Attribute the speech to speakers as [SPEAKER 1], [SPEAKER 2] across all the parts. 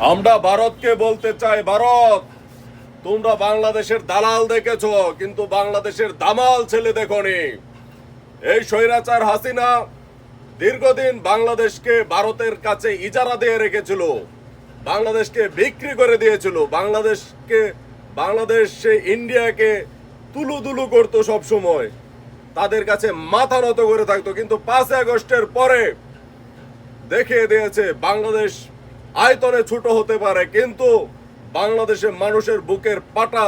[SPEAKER 1] আমরা ভারতকে বলতে চাই, ভারত তোমরা বাংলাদেশের দালাল দেখেছো, কিন্তু বাংলাদেশের দামাল ছেলে দেখোনি। এই স্বৈরাচার হাসিনা দীর্ঘদিন বাংলাদেশকে ভারতের কাছে ইজারা দিয়ে রেখেছিল, বাংলাদেশকে বিক্রি করে দিয়েছিল, বাংলাদেশ ইন্ডিয়াকে তুলুদুলু করতো সব সময়, তাদের কাছে মাথা নত করে থাকতো। কিন্তু 5 আগস্টের পরে দেখিয়ে দিয়েছে বাংলাদেশ আয়তনে ছোট হতে পারে, কিন্তু বাংলাদেশের মানুষের বুকের পাটা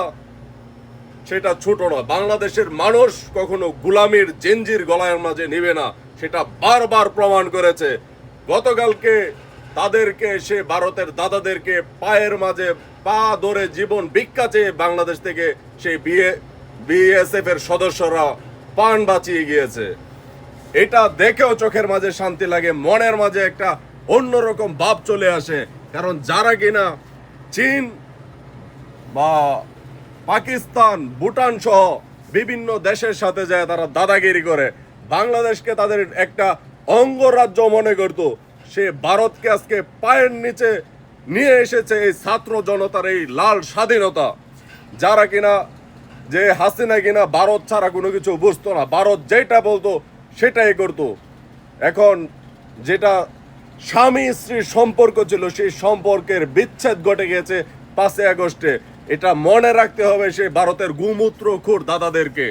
[SPEAKER 1] সেটা ছোট না। বাংলাদেশের মানুষ কখনো গুলামির জেঞ্জির গলার মাঝে নিবে না, সেটা বারবার প্রমাণ করেছে। গতকালকে তাদেরকে সে ভারতের দাদাদেরকে পায়ের মাঝে পা ধরে জীবন ভিক্ষা চেয়ে বাংলাদেশ থেকে সেই বিএসএফ এর সদস্যরা প্রাণ বাঁচিয়ে গিয়েছে। এটা দেখেও চোখের মাঝে শান্তি লাগে, মনের মাঝে একটা অন্যরকম ভাব চলে আসে। কারণ যারা কিনা চীন বা পাকিস্তান, ভুটান সহ বিভিন্ন দেশের সাথে যায় তারা দাদাগিরি করে, বাংলাদেশকে তাদের একটা অঙ্গরাজ্য মনে করত, সে ভারতকে আজকে পায়ের নিচে নিয়ে এসেছে এই ছাত্র জনতার এই লাল স্বাধীনতা। যারা কিনা যে হাসিনা কিনা ভারত ছাড়া কোনো কিছু বুঝতো না, ভারত যেটা বলতো সেটাই করতো। এখন যেটা স্বামী স্ত্রীর সম্পর্ক ছিল, সেই সম্পর্কের বিচ্ছেদ ঘটে গেছে 5 আগস্টে। এটা মনে রাখতে হবে সেই ভারতের গুমূত্রখোর দাদাদেরকে।